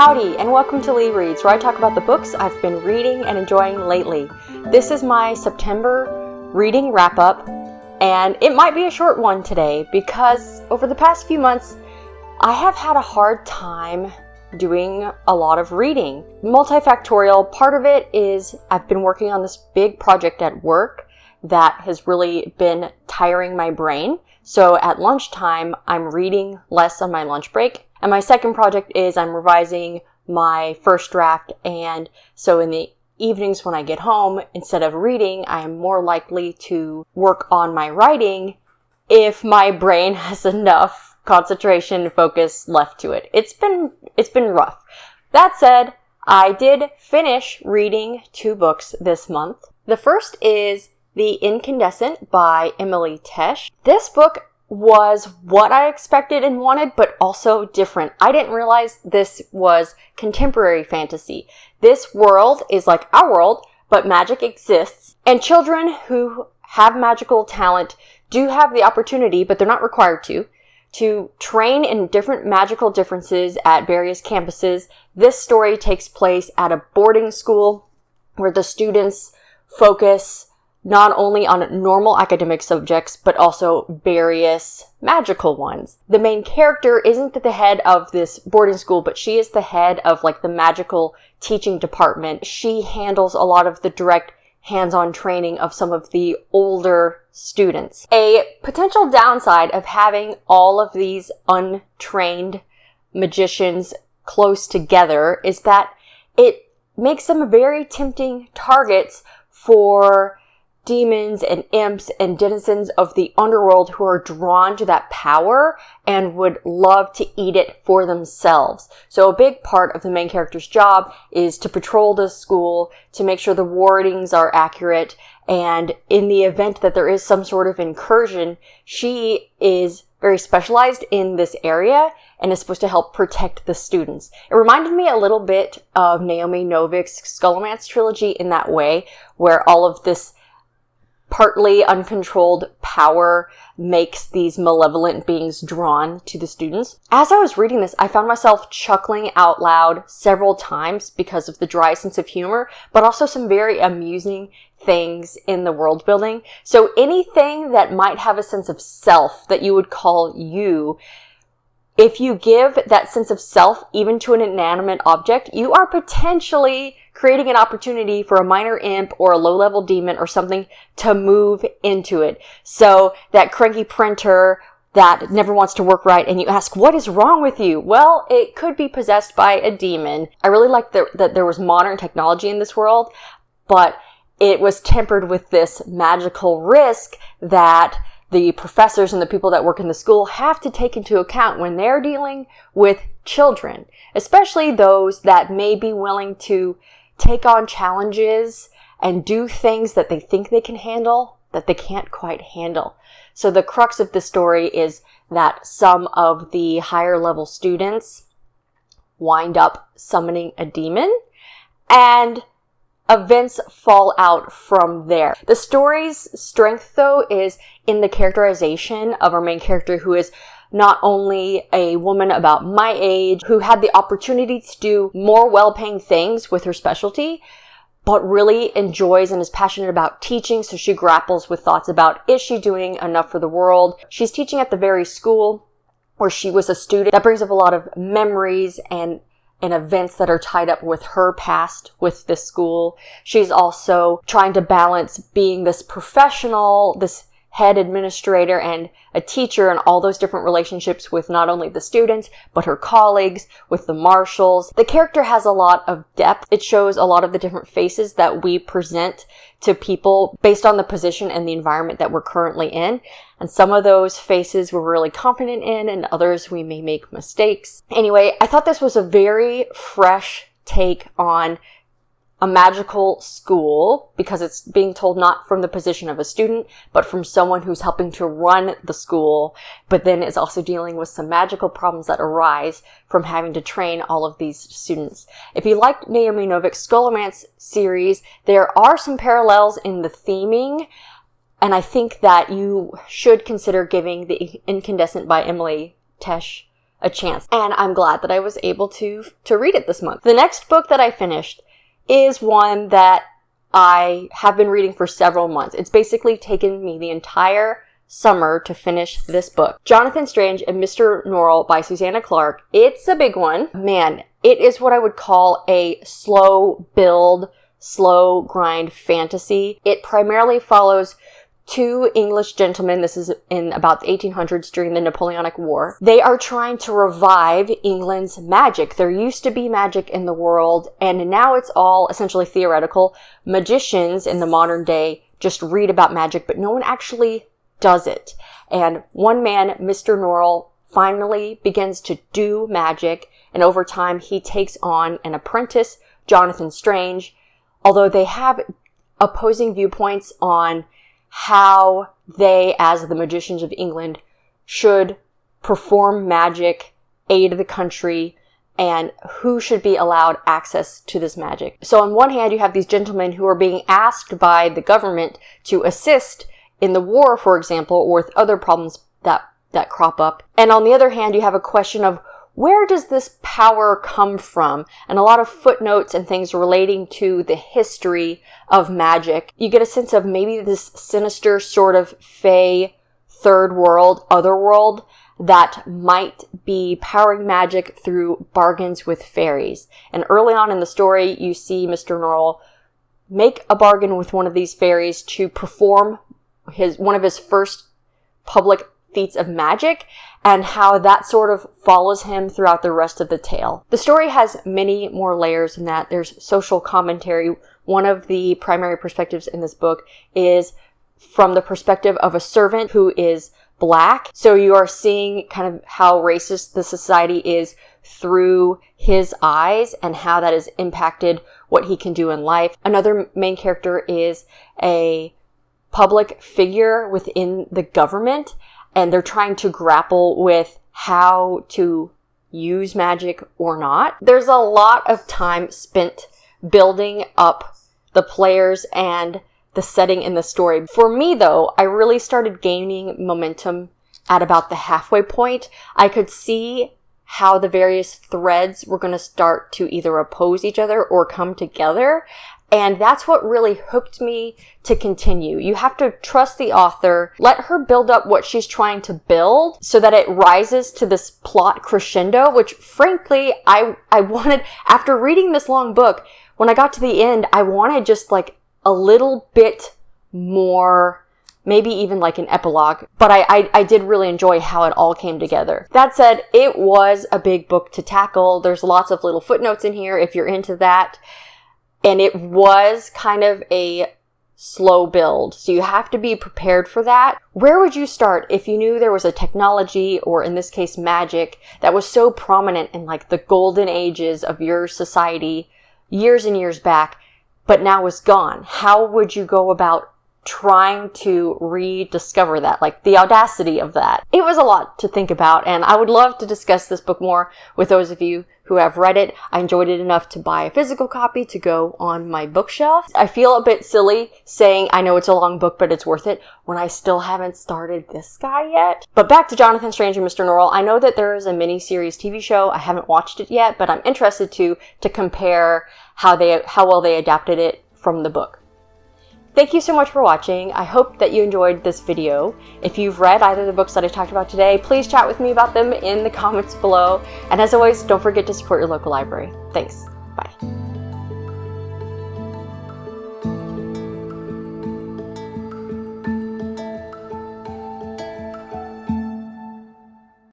Howdy, and welcome to LeeReads, where I talk about the books I've been reading and enjoying lately. This is my September reading wrap-up, and it might be a short one today because over the past few months, I have had a hard time doing a lot of reading. Multifactorial, part of it is I've been working on this big project at work that has really been tiring my brain. So at lunchtime, I'm reading less on my lunch break. And my second project is I'm revising my first draft. And so in the evenings when I get home, instead of reading, I am more likely to work on my writing if my brain has enough concentration and focus left to it. It's been rough. That said, I did finish reading 2 books this month. The first is The Incandescent by Emily Tesh. This book was what I expected and wanted, but also different. I didn't realize this was contemporary fantasy. This world is like our world, but magic exists, and children who have magical talent do have the opportunity, but they're not required to train in different magical differences at various campuses. This story takes place at a boarding school where the students focus not only on normal academic subjects, but also various magical ones. The main character isn't the head of this boarding school, but she is the head of the magical teaching department. She handles a lot of the direct hands-on training of some of the older students. A potential downside of having all of these untrained magicians close together is that it makes them very tempting targets for demons and imps and denizens of the underworld who are drawn to that power and would love to eat it for themselves. So a big part of the main character's job is to patrol the school, to make sure the wardings are accurate, and in the event that there is some sort of incursion, she is very specialized in this area and is supposed to help protect the students. It reminded me a little bit of Naomi Novik's Scholomance trilogy in that way, where all of this partly uncontrolled power makes these malevolent beings drawn to the students. As I was reading this, I found myself chuckling out loud several times because of the dry sense of humor, but also some very amusing things in the world building. So anything that might have a sense of self that you would call you, if you give that sense of self even to an inanimate object, you are potentially creating an opportunity for a minor imp or a low-level demon or something to move into it. So that cranky printer that never wants to work right and you ask, what is wrong with you? Well, it could be possessed by a demon. I really like that there was modern technology in this world, but it was tempered with this magical risk that the professors and the people that work in the school have to take into account when they're dealing with children, especially those that may be willing to take on challenges and do things that they think they can handle that they can't quite handle. So the crux of the story is that some of the higher level students wind up summoning a demon and events fall out from there. The story's strength, though, is in the characterization of our main character, who is not only a woman about my age, who had the opportunity to do more well-paying things with her specialty, but really enjoys and is passionate about teaching, so she grapples with thoughts about, is she doing enough for the world? She's teaching at the very school where she was a student. That brings up a lot of memories and events that are tied up with her past with this school. She's also trying to balance being this professional, this head administrator and a teacher, and all those different relationships with not only the students, but her colleagues, with the marshals. The character has a lot of depth. It shows a lot of the different faces that we present to people based on the position and the environment that we're currently in. And some of those faces we're really confident in, and others we may make mistakes. Anyway, I thought this was a very fresh take on a magical school because it's being told not from the position of a student, but from someone who's helping to run the school, but then is also dealing with some magical problems that arise from having to train all of these students. If you like Naomi Novik's Scholomance series, there are some parallels in the theming, and I think that you should consider giving The Incandescent by Emily Tesh a chance. And I'm glad that I was able to read it this month. The next book that I finished is one that I have been reading for several months. It's basically taken me the entire summer to finish this book. Jonathan Strange and Mr. Norrell by Susanna Clarke. It's a big one. Man, it is what I would call a slow build, slow grind fantasy. It primarily follows two English gentlemen. This is in about the 1800s during the Napoleonic War. They are trying to revive England's magic. There used to be magic in the world, and now it's all essentially theoretical. Magicians in the modern day just read about magic, but no one actually does it. And one man, Mr. Norrell, finally begins to do magic, and over time he takes on an apprentice, Jonathan Strange, although they have opposing viewpoints on how they, as the magicians of England, should perform magic, aid the country, and who should be allowed access to this magic. So on one hand, you have these gentlemen who are being asked by the government to assist in the war, for example, or with other problems that crop up. And on the other hand, you have a question of where does this power come from? And a lot of footnotes and things relating to the history of magic. You get a sense of maybe this sinister sort of fey third world, other world that might be powering magic through bargains with fairies. And early on in the story, you see Mr. Norrell make a bargain with one of these fairies to perform one of his first public feats of magic, and how that sort of follows him throughout the rest of the tale. The story has many more layers than that. There's social commentary. One of the primary perspectives in this book is from the perspective of a servant who is Black. So you are seeing kind of how racist the society is through his eyes and how that has impacted what he can do in life. Another main character is a public figure within the government, and they're trying to grapple with how to use magic or not. There's a lot of time spent building up the players and the setting in the story. For me, though, I really started gaining momentum at about the halfway point. I could see how the various threads were going to start to either oppose each other or come together. And that's what really hooked me to continue. You have to trust the author, let her build up what she's trying to build so that it rises to this plot crescendo, which frankly, I wanted, after reading this long book, when I got to the end, I wanted just like a little bit more, maybe even like an epilogue. But I did really enjoy how it all came together. That said, it was a big book to tackle. There's lots of little footnotes in here if you're into that. And it was kind of a slow build. So you have to be prepared for that. Where would you start if you knew there was a technology, or in this case magic, that was so prominent in like the golden ages of your society years and years back, but now is gone? How would you go about trying to rediscover that, like the audacity of that? It was a lot to think about, and I would love to discuss this book more with those of you who have read it. I enjoyed it enough to buy a physical copy to go on my bookshelf. I feel a bit silly saying I know it's a long book, but it's worth it when I still haven't started this guy yet. But back to Jonathan Strange and Mr. Norrell. I know that there is a miniseries TV show. I haven't watched it yet, but I'm interested to compare how well they adapted it from the book. Thank you so much for watching. I hope that you enjoyed this video. If you've read either of the books that I talked about today, please chat with me about them in the comments below. And as always, don't forget to support your local library. Thanks. Bye.